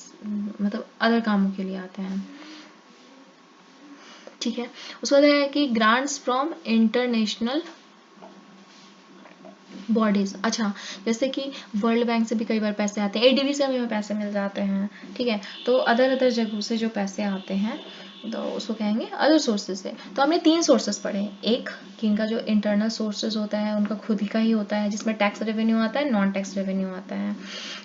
मतलब अदर कामों के लिए आते हैं। ठीक है, उसके बाद है कि ग्रांट्स फ्रॉम इंटरनेशनल बॉडीज। अच्छा, जैसे कि वर्ल्ड बैंक से भी कई बार पैसे आते हैं, एडीबी से हमें पैसे मिल जाते हैं। ठीक है, तो अदर जगहों से जो पैसे आते हैं तो उसको कहेंगे अदर सोर्सेज से। तो हमने 3 सोर्सेज पढ़े, एक कि इनका जो इंटरनल सोर्सेज होता है उनका खुद ही का ही होता है जिसमें टैक्स रेवेन्यू आता है, नॉन टैक्स रेवेन्यू आता है।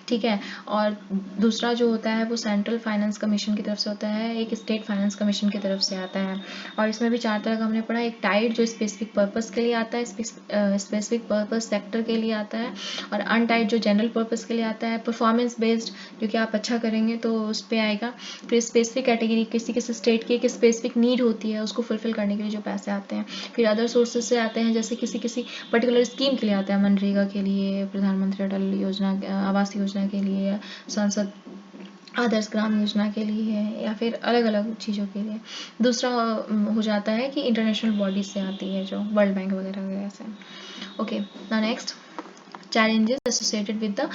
ठीक है, और दूसरा जो होता है वो सेंट्रल फाइनेंस कमीशन की तरफ से होता है, एक स्टेट फाइनेंस कमीशन की तरफ से आता है। और इसमें भी 4 तरह का हमने पढ़ा, एक टाइड जो स्पेसिफिक पर्पस के लिए आता है, स्पेसिफिक पर्पस सेक्टर के लिए आता है, और अनटाइड जो जनरल पर्पस के लिए आता है, परफॉर्मेंस बेस्ड जो कि आप अच्छा करेंगे तो उस पर आएगा, फिर स्पेसिफिक कैटेगरी किसी किसी स्टेट की एक स्पेसिफिक नीड होती है उसको फुलफिल करने के लिए जो पैसे आते हैं, फिर अदर सोर्सेज से आते हैं जैसे किसी पर्टिकुलर स्कीम के लिए आता है, मनरेगा के लिए, प्रधानमंत्री अटल योजना आवास योजना के लिए, संसद आदर्श ग्राम योजना के लिए, या फिर अलग अलग चीज़ों के लिए। दूसरा हो जाता है कि इंटरनेशनल बॉडीज से आती है जो वर्ल्ड बैंक वगैरह वगैरह से। Okay, now next challenges associated with the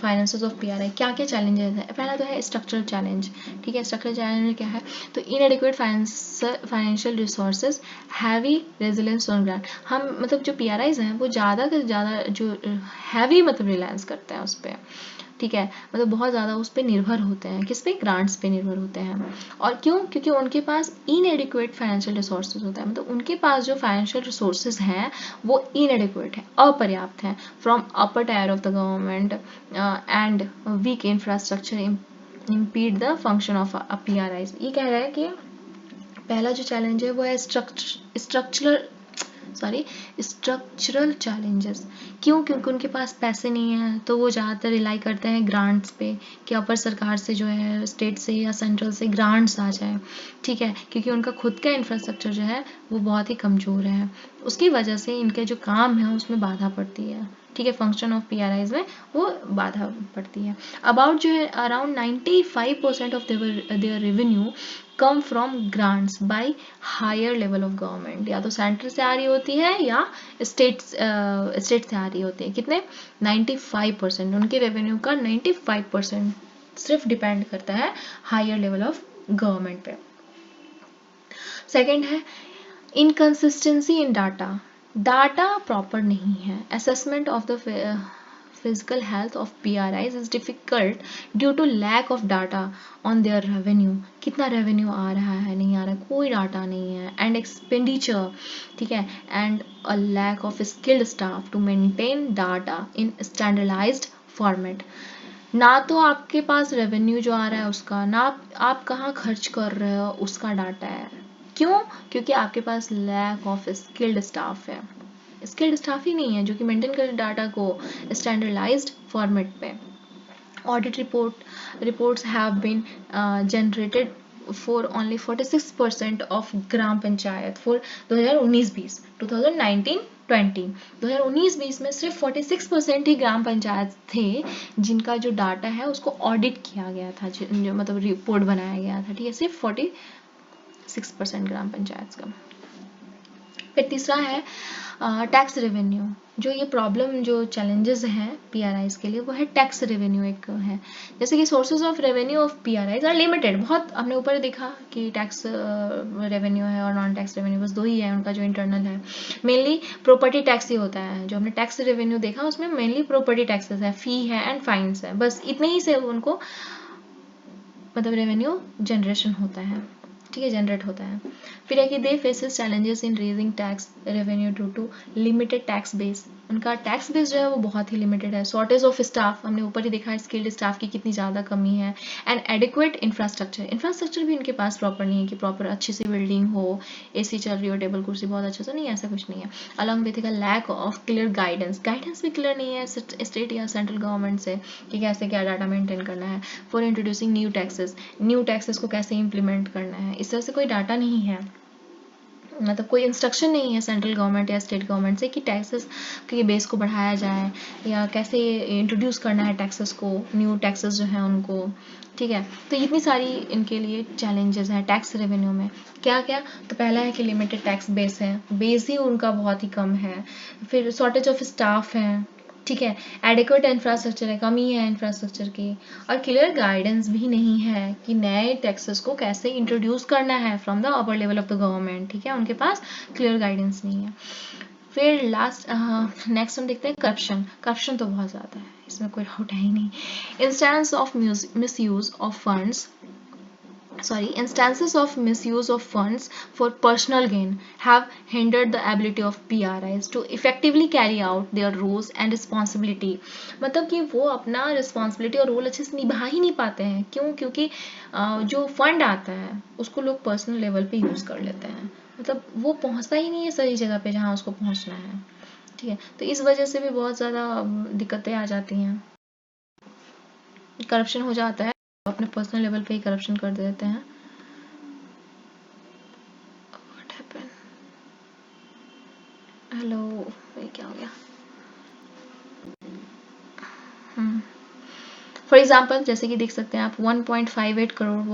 finances of PRI. क्या क्या चैलेंजेस है? पहला तो है स्ट्रक्चरल चैलेंज। ठीक है, स्ट्रक्चरल चैलेंज में क्या है, तो इनएडिक्वेट financial resources, heavy resilience on grant. हम मतलब जो पीआरआईज हैं वो ज़्यादा से ज़्यादा जो हैवी मतलब रिलायंस करते हैं उस पर। ठीक है, मतलब बहुत ज़्यादा उस पर निर्भर होते हैं, किस पे, ग्रांट्स पे निर्भर होते हैं। और क्यों? क्योंकि उनके पास इनएडिक्वेट फाइनेंशियल रिसोर्सेज होता है, मतलब उनके पास जो फाइनेंशियल रिसोर्सेज हैं वो इनएडिक्वेट है, अपर्याप्त हैं, from upper tier of the government and weak infrastructure impede the function of a PRIs। ये कह रहा है कि पहला जो चैलेंज है वो है स्ट्रक्चरल चैलेंजेस। क्यों? क्योंकि उनके पास पैसे नहीं है, तो वो ज़्यादातर रिलाई करते हैं ग्रांट्स पे कि अपर सरकार से जो है, स्टेट से या सेंट्रल से ग्रांट्स आ जाए, ठीक है, क्योंकि उनका खुद का इंफ्रास्ट्रक्चर जो है वो बहुत ही कमज़ोर है। उसकी वजह से इनके जो काम है उसमें बाधा पड़ती है, ठीक है, फंक्शन ऑफ PRIs में वो बाधा पड़ती है। अबाउट जो है around 95% of their revenue come from grants by higher level of government. या तो सेंटर से आ रही होती है या स्टेट से आ रही होती है। कितने? 95%। उनके रेवेन्यू का 95% सिर्फ डिपेंड करता है हायर लेवल ऑफ गवर्नमेंट पे। सेकेंड है इनकंसिस्टेंसी इन डाटा प्रॉपर नहीं है। Assessment of the physical health of PRIs is difficult due to lack of data on their revenue। कितना रेवेन्यू आ रहा है, नहीं आ रहा, कोई डाटा नहीं है। एंड एक्सपेंडिचर, ठीक है, and a lack of skilled staff to maintain data in standardised format. ना तो आपके पास रेवेन्यू जो आ रहा है उसका, ना आप कहाँ खर्च कर रहे हो उसका डाटा है। क्यों? क्योंकि आपके पास लैक ऑफ स्किल्ड स्टाफ है। स्किल्ड स्टाफ ही नहीं है जो कि मेंटेन करे डाटा को स्टैंडर्डाइज्ड फॉर्मेट पे। Audit reports have been generated for only 46% of gram panchayat for 2019-20 2019-20 2019-20 में सिर्फ 46% ही ग्राम पंचायत थे जिनका जो डाटा है उसको ऑडिट किया गया था, जो मतलब रिपोर्ट बनाया गया था, ठीक है, सिर्फ 46% ग्राम पंचायत का। फिर तीसरा है टैक्स रेवेन्यू। जो ये प्रॉब्लम, जो चैलेंजेस हैं PRIs के लिए, वो है टैक्स रेवेन्यू एक है। जैसे कि sources of revenue of PRIs are limited. बहुत हमने ऊपर देखा कि टैक्स रेवेन्यू है और नॉन टैक्स रेवेन्यू, बस दो ही है उनका जो इंटरनल है। मेनली प्रॉपर्टी टैक्स ही होता है। जो हमने टैक्स रेवेन्यू देखा उसमें मेनली प्रॉपर्टी टैक्सेस है, फी है एंड फाइन्स है, बस इतने ही से उनको मतलब रेवेन्यू जनरेशन होता है, ठीक है, जनरेट होता है। फिर है कि they faces challenges in raising tax revenue due to limited tax base. उनका टैक्स बेस जो है वो बहुत ही लिमिटेड है। शॉर्टेज ऑफ स्टाफ, हमने ऊपर ही देखा स्किल्ड स्टाफ की कितनी ज़्यादा कमी है। एंड एडिक्वेट इंफ्रास्ट्रक्चर भी उनके पास प्रॉपर नहीं है कि प्रॉपर अच्छी सी बिल्डिंग हो, AC चल रही हो, टेबल कुर्सी बहुत अच्छा, तो नहीं, ऐसा कुछ नहीं है। अलॉन्ग विथ का लैक ऑफ क्लियर गाइडेंस भी क्लियर नहीं है स्टेट या सेंट्रल गवर्नमेंट से कि कैसे क्या डाटा मेंटेन करना है। फॉर इंट्रोड्यूसिंग न्यू टैक्सेस को कैसे इम्प्लीमेंट करना है, इस तरह से कोई डाटा नहीं है, मतलब कोई इंस्ट्रक्शन नहीं है सेंट्रल गवर्नमेंट या स्टेट गवर्नमेंट से कि टैक्सेस के बेस को बढ़ाया जाए या कैसे इंट्रोड्यूस करना है टैक्सेस को, न्यू टैक्सेस जो हैं उनको, ठीक है। तो इतनी सारी इनके लिए चैलेंजेस हैं टैक्स रेवेन्यू में। क्या क्या? तो पहला है कि लिमिटेड टैक्स बेस है, बेस ही उनका बहुत ही कम है। फिर शॉर्टेज ऑफ स्टाफ है, ठीक है, एडिक्वेट इंफ्रास्ट्रक्चर है, कमी है इंफ्रास्ट्रक्चर की, और क्लियर गाइडेंस भी नहीं है कि नए टैक्सेस को कैसे इंट्रोड्यूस करना है from the upper level of the government, ठीक है, उनके पास क्लियर गाइडेंस नहीं है। फिर लास्ट नेक्स्ट हम देखते हैं करप्शन तो बहुत ज़्यादा है, इसमें कोई डाउट है ही नहीं। Instances of misuse of funds for personal gain have hindered the ability of PRIs to effectively carry out their roles and responsibility। मतलब कि वो अपना रिस्पॉन्सिबिलिटी और रोल अच्छे से निभा ही नहीं पाते हैं। क्यों? क्योंकि जो फंड आता है उसको लोग पर्सनल लेवल पे यूज़ कर लेते हैं, मतलब वो पहुंचता ही नहीं है सही जगह पे जहां उसको पहुंचना है, ठीक है। तो इस वजह से भी बहुत ज़्यादा दिक्कतें आ जाती हैं, करप्शन हो जाता है, अपने पर्सनल लेवल पे ही करप्शन कर देते हैं। हेलो, ये क्या हो गया? फॉर एग्जाम्पल जैसे कि देख सकते हैं आप 1.58 crore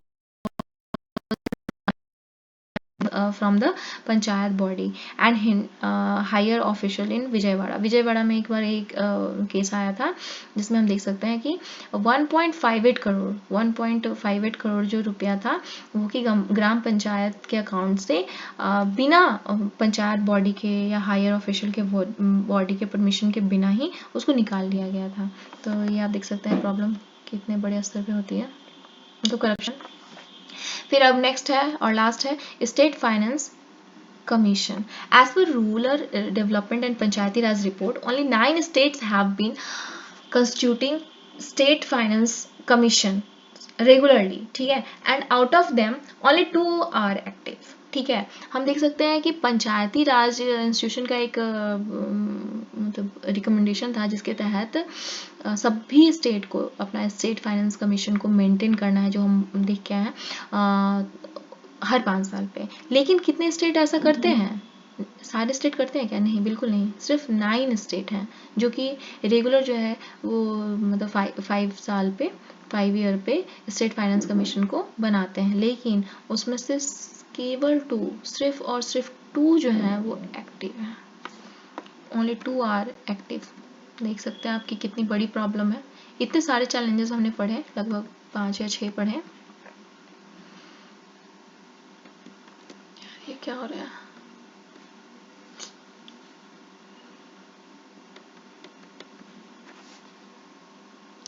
from the panchayat body and higher official in Vijayawada में एक बार एक केस आया था जिसमें हम देख सकते हैं कि 1.58 करोड़ जो रुपया था वो कि ग्राम पंचायत के अकाउंट से बिना पंचायत बॉडी के या हायर ऑफिशियल के बॉडी के परमिशन के बिना ही उसको निकाल लिया गया था। तो ये आप देख सकते हैं प्रॉब्लम कितने बड़े स्तर पे होती है, तो करप्शन। फिर अब नेक्स्ट है और लास्ट है state finance commission. As per rural development and panchayati raj report, only 9 states have been constituting state finance commission regularly, ठीक है, and out of them only 2 are active, ठीक है। हम देख सकते हैं कि पंचायती राज इंस्टीट्यूशन का एक मतलब रिकमेंडेशन था जिसके तहत सभी स्टेट को अपना स्टेट फाइनेंस कमीशन को मेंटेन करना है, जो हम देख के आए हैं हर 5 साल पे। लेकिन कितने स्टेट ऐसा करते हैं? सारे स्टेट करते हैं क्या? नहीं, बिल्कुल नहीं। सिर्फ 9 स्टेट हैं जो कि रेगुलर जो है वो मतलब 5 ईयर पे स्टेट फाइनेंस कमीशन को बनाते हैं, लेकिन उसमें से केवल 2, सिर्फ और सिर्फ 2 जो हैं वो एक्टिव हैं। Only 2 are active. देख सकते हैं आपकी कितनी बड़ी प्रॉब्लम है। इतने सारे चैलेंजेस हमने पढ़े, लगभग 5 या 6 पढ़े। ये क्या हो रहा है?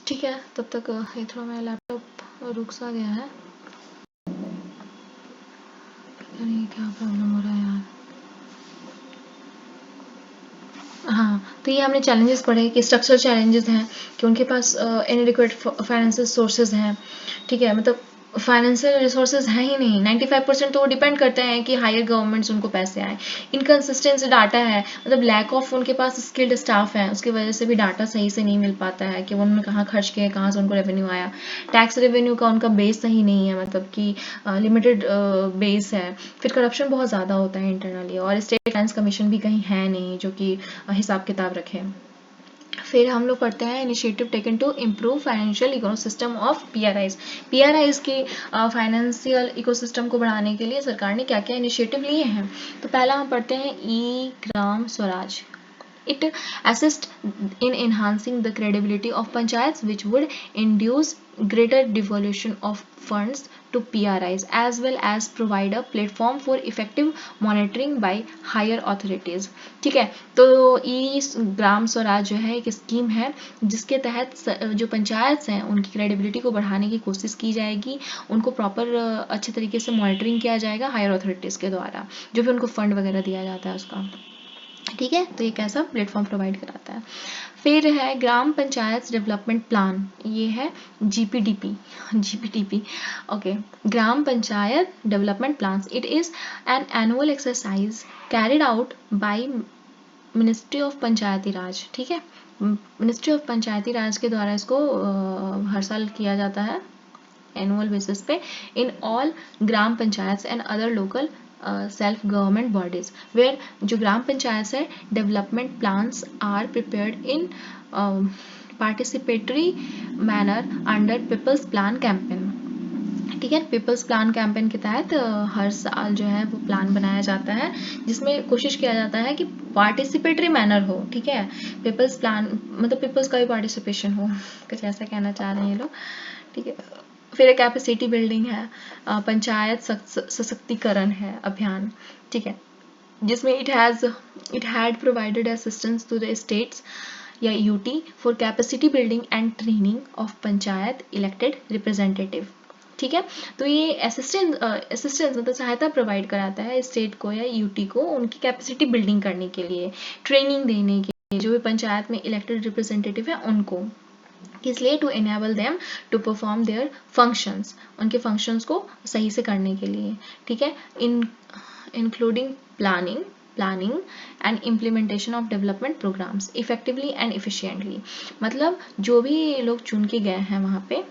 ठीक है, तब तक ये थोड़ा मेरा लैपटॉप रुक सा गया है। अरे क्या प्रॉब्लम हो रहा है यार। हाँ, तो ये हमने चैलेंजेस पढ़े कि स्ट्रक्चरल चैलेंजेस हैं कि उनके पास इनएडिक्वेट फाइनेंशियल सोर्सेज हैं, ठीक है, मतलब फाइनेंशियल रिसोर्सेज हैं ही नहीं। 95% तो वो डिपेंड करते हैं कि हायर गवर्नमेंट्स उनको पैसे आए। इनकन्सिस्टेंट डाटा है, मतलब लैक ऑफ उनके पास स्किल्ड स्टाफ है, उसकी वजह से भी डाटा सही से नहीं मिल पाता है कि उन्होंने कहाँ खर्च किया, कहाँ से उनको रेवेन्यू आया। टैक्स रेवेन्यू का उनका बेस सही नहीं है, मतलब कि लिमिटेड बेस है। फिर करप्शन बहुत ज़्यादा होता है इंटरनली, और स्टेट फाइनेंस कमीशन भी कहीं है नहीं जो कि हिसाब किताब रखे। फिर हम लोग पढ़ते हैं initiative taken to improve financial ecosystem of PRIs. PRIs के फाइनेंशियल इकोसिस्टम को बढ़ाने के लिए सरकार ने क्या क्या इनिशिएटिव लिए हैं। तो पहला हम पढ़ते हैं ई Gram Swaraj. It assists in enhancing the credibility of panchayats, which would induce greater devolution of funds to PRIs, as well as provide a platform for effective monitoring by higher authorities. ठीक है, तो ई ग्राम स्वराज जो है एक स्कीम है जिसके तहत जो पंचायत हैं उनकी क्रेडिबिलिटी को बढ़ाने की कोशिश की जाएगी, उनको प्रॉपर अच्छे तरीके से मॉनिटरिंग किया जाएगा हायर अथॉरिटीज़ के द्वारा, जो भी उनको फंड वगैरह दिया जाता है उसका, ठीक है। तो एक ऐसा प्लेटफॉर्म प्रोवाइड कराता है। फिर है ग्राम पंचायत डेवलपमेंट प्लान, ये है GPDP okay, gram panchayat development plans. It is an annual exercise carried out by ministry of Panchayati Raj, ठीक है। मिनिस्ट्री ऑफ पंचायती राज के द्वारा इसको हर साल किया जाता है एनुअल बेसिस पे in all gram panchayat and other local self government bodies, where जो ग्राम पंचायत है development plans are prepared in participatory manner under people's plan campaign, ठीक है। पीपल्स प्लान कैंपेन के तहत हर साल जो है वो प्लान बनाया जाता है जिसमें कोशिश किया जाता है कि पार्टिसिपेटरी मैनर हो, ठीक है। पीपल्स प्लान मतलब पीपल्स का भी पार्टिसिपेशन हो, कुछ ऐसा कहना चाह रहे हैं ये लोग, ठीक है। फिर एक कैपेसिटी बिल्डिंग है, पंचायत सशक्तिकरण है अभियान, ठीक है, जिसमें it had provided assistance to the states या UT for capacity building and training of panchayat elected representative, ठीक है। तो ये असिस्टेंस मतलब सहायता प्रोवाइड कराता है स्टेट को या यूटी को उनकी कैपेसिटी बिल्डिंग करने के लिए, ट्रेनिंग देने के लिए जो भी पंचायत में इलेक्टेड रिप्रेजेंटेटिव है उनको, किस लिए? To enable them to perform their functions, उनके फंक्शंस को सही से करने के लिए, ठीक है। Including planning and implementation of development programmes effectively and efficiently, मतलब जो भी लोग चुन के गए हैं वहाँ पे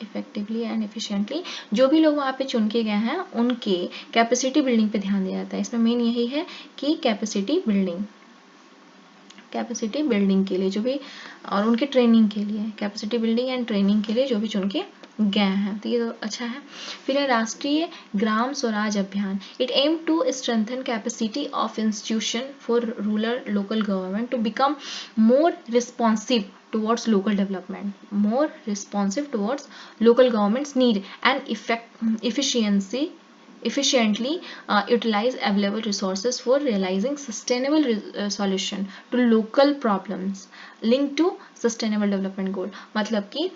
इफेक्टिवली एंड एफिशिएंटली, जो भी लोग वहाँ पे चुन के गए हैं उनके कैपेसिटी बिल्डिंग पे ध्यान दिया जाता है। इसमें मेन यही है कि कैपेसिटी बिल्डिंग के लिए जो भी, और उनके ट्रेनिंग के लिए, कैपेसिटी बिल्डिंग एंड ट्रेनिंग के लिए जो भी चुन के गए हैं, तो ये तो अच्छा है। फिर है राष्ट्रीय Gram Swaraj Abhiyan. It aim to strengthen capacity of institution for rural local government to become more responsive towards local development, more responsive towards local government's need and efficiently utilize available resources for realizing sustainable solution to local problems linked to sustainable development goal, मतलब कि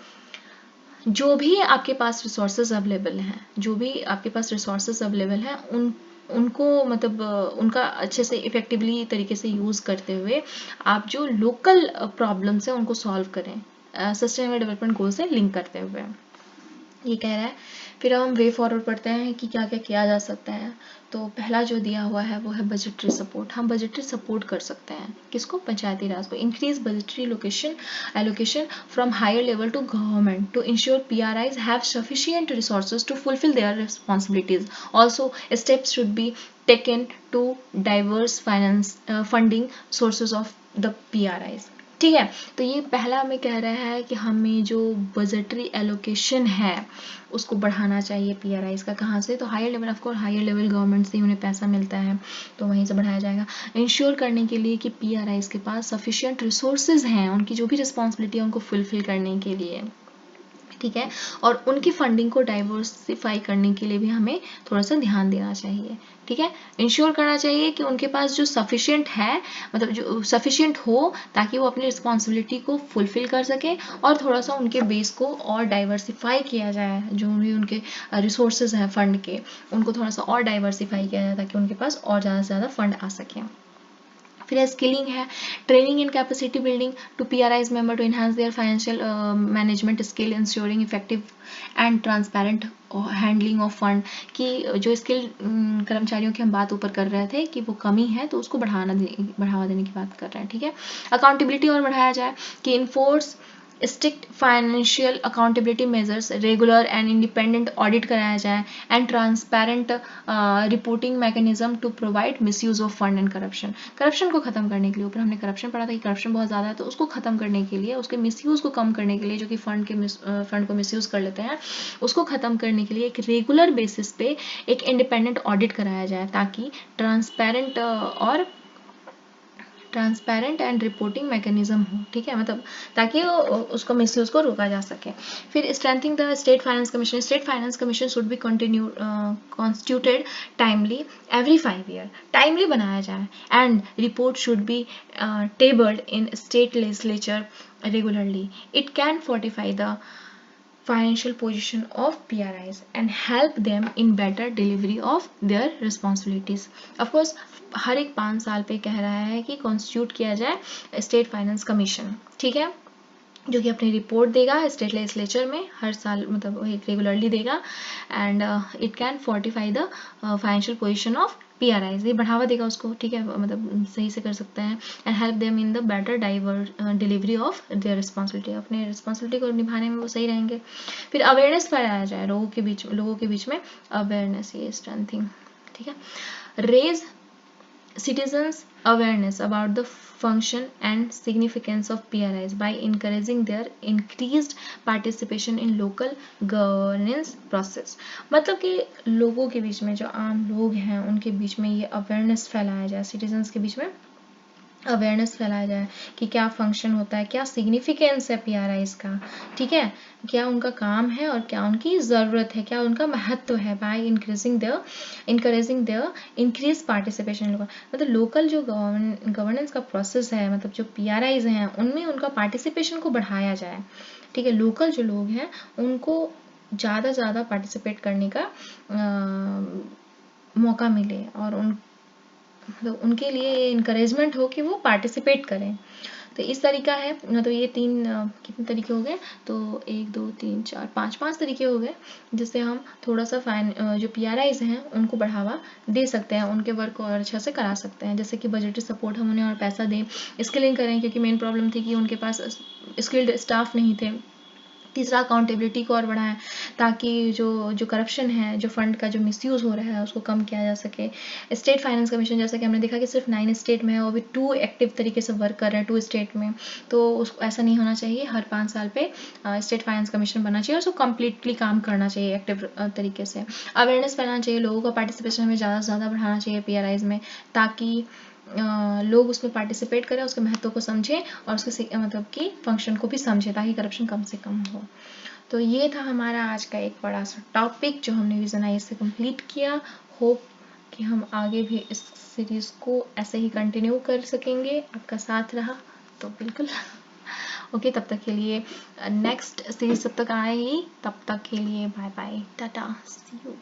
जो भी आपके पास resources available हैं उनको मतलब उनका अच्छे से इफेक्टिवली तरीके से यूज़ करते हुए आप जो लोकल प्रॉब्लम्स हैं उनको सॉल्व करें सस्टेनेबल डेवलपमेंट गोल से लिंक करते हुए। ये कह रहा है। फिर हम वे फॉरवर्ड पढ़ते हैं कि क्या क्या किया जा सकता है। तो पहला जो दिया हुआ है वो है बजटरी सपोर्ट। हम बजटरी सपोर्ट कर सकते हैं किसको, पंचायती राज को। Increase budgetary allocation from higher level to government to ensure PRIs have sufficient resources to fulfil their responsibilities. Also steps should be taken to diverse finance funding sources of the PRIs। ठीक है, तो ये पहला हमें कह रहा है कि हमें जो बजटरी एलोकेशन है उसको बढ़ाना चाहिए PRIs का। कहाँ से, तो higher level, of course higher level government से उन्हें पैसा मिलता है तो वहीं से बढ़ाया जाएगा। इंश्योर करने के लिए कि PRIs के पास सफिशिएंट रिसोर्सेज हैं उनकी जो भी रिस्पॉन्सिबिलिटी है उनको फुलफिल करने के लिए। ठीक है, और उनकी फंडिंग को डाइवर्सिफाई करने के लिए भी हमें थोड़ा सा ध्यान देना चाहिए। ठीक है, इंश्योर करना चाहिए कि उनके पास जो सफिशिएंट है, मतलब जो सफिशिएंट हो ताकि वो अपनी रिस्पॉन्सिबिलिटी को फुलफिल कर सके, और थोड़ा सा उनके बेस को और डाइवर्सिफाई किया जाए, जो भी उनके रिसोर्सेज हैं फंड के उनको थोड़ा सा और डाइवर्सिफाई किया जाए ताकि उनके पास और ज़्यादा से ज़्यादा फंड आ सके। फिर स्किलिंग है, training and capacity building to PRIs member to enhance their financial management skill, ensuring effective and transparent handling of fund. कि जो स्किल कर्मचारियों की हम बात ऊपर कर रहे थे कि वो कमी है तो उसको बढ़ावा देने की बात कर रहे हैं। ठीक है, अकाउंटेबिलिटी और बढ़ाया जाए कि enforce strict financial accountability measures, regular and independent audit कराया जाए, and transparent reporting mechanism to provide misuse of fund and corruption को खत्म करने के लिए। ऊपर हमने करप्शन पढ़ा था कि करप्शन बहुत ज़्यादा है, तो उसको खत्म करने के लिए, उसके मिसयूज को कम करने के लिए, जो कि फंड को मिसयूज कर लेते हैं, उसको खत्म करने के लिए एक रेगुलर बेसिस पे एक इंडिपेंडेंट ऑडिट कराया जाए ताकि ट्रांसपेरेंट एंड रिपोर्टिंग मैकेनिज्म हो। ठीक है, मतलब ताकि उसको मिसयूज को रोका जा सके। फिर strengthening the state finance commission. State finance commission should be constituted timely every 5 year. Timely बनाया जाए, and report should be tabled in state legislature regularly. It can fortify the financial position of PRIs and help them in better delivery of their responsibilities. Of course, हर एक 5 साल पे कह रहा है कि constitute किया जाए स्टेट फाइनेंस कमीशन। ठीक है, जो कि अपनी रिपोर्ट देगा स्टेट लेजिस्लेचर में हर साल, मतलब एक रेगुलरली देगा, and it can fortify the financial position of PRIs। ये बढ़ावा देगा उसको। ठीक है, मतलब सही से कर सकते हैं, and help them in the better delivery of their responsibility. अपने रिस्पॉन्सिबिलिटी को निभाने में वो सही रहेंगे। फिर अवेयरनेस फैलाया जाए लोगों के बीच में अवेयरनेस, ये स्ट्रेंथिंग। ठीक है, raise citizens awareness about the function and significance of PRIs by encouraging their increased participation in local governance process। मतलब कि लोगों के बीच में, जो आम लोग हैं उनके बीच में ये अवेयरनेस फैलाया जाए, सिटीजन्स के बीच में अवेयरनेस फैलाया जाए कि क्या फंक्शन होता है, क्या सिग्निफिकेंस है PRIs का। ठीक है, क्या उनका काम है और क्या उनकी ज़रूरत है, क्या उनका महत्व है। By increasing their increase participation local, मतलब लोकल जो गवर्नेंस का प्रोसेस है, मतलब जो PRIs हैं उनमें उनका पार्टिसिपेशन को बढ़ाया जाए। ठीक है, लोकल जो लोग हैं उनको ज़्यादा पार्टिसिपेट करने का मौका मिले, और मतलब उनके लिए इनकरेजमेंट हो कि वो पार्टिसिपेट करें। तो इस तरीका है, तो ये 3 कितने तरीके हो गए, तो 1 2 3 4 5 तरीके हो गए जिससे हम थोड़ा सा जो PRIs हैं उनको बढ़ावा दे सकते हैं, उनके वर्क को और अच्छा से करा सकते हैं। जैसे कि बजटरी सपोर्ट, हम उन्हें और पैसा दें, स्किलिंग करें, क्योंकि मेन प्रॉब्लम थी कि उनके पास स्किल्ड स्टाफ नहीं थे। तीसरा, अकाउंटेबिलिटी को और बढ़ाएं ताकि जो करप्शन है, जो फंड का जो मिसयूज़ हो रहा है उसको कम किया जा सके। स्टेट फाइनेंस कमीशन, जैसा कि हमने देखा कि सिर्फ 9 स्टेट में है, वो भी 2 एक्टिव तरीके से वर्क कर रहे हैं 2 स्टेट में, तो उसको ऐसा नहीं होना चाहिए। हर 5 साल पे स्टेट फाइनेंस कमीशन बनना चाहिए और उसको कम्प्लीटली काम करना चाहिए एक्टिव तरीके से। अवेयरनेस फैलाना चाहिए, लोगों का पार्टिसिपेशन हमें ज़्यादा से ज़्यादा बढ़ाना चाहिए PRIs में, ताकि लोग उसमें पार्टिसिपेट करें, उसके महत्व को समझें और उसके मतलब कि फंक्शन को भी समझें, ताकि करप्शन कम से कम हो। तो ये था हमारा आज का एक बड़ा सा टॉपिक जो हमने विजन आई से कंप्लीट किया। होप कि हम आगे भी इस सीरीज़ को ऐसे ही कंटिन्यू कर सकेंगे, आपका साथ रहा तो बिल्कुल। ओके, तब तक के लिए नेक्स्ट सीरीज जब तक आएगी तब तक के लिए bye bye, tata, see you.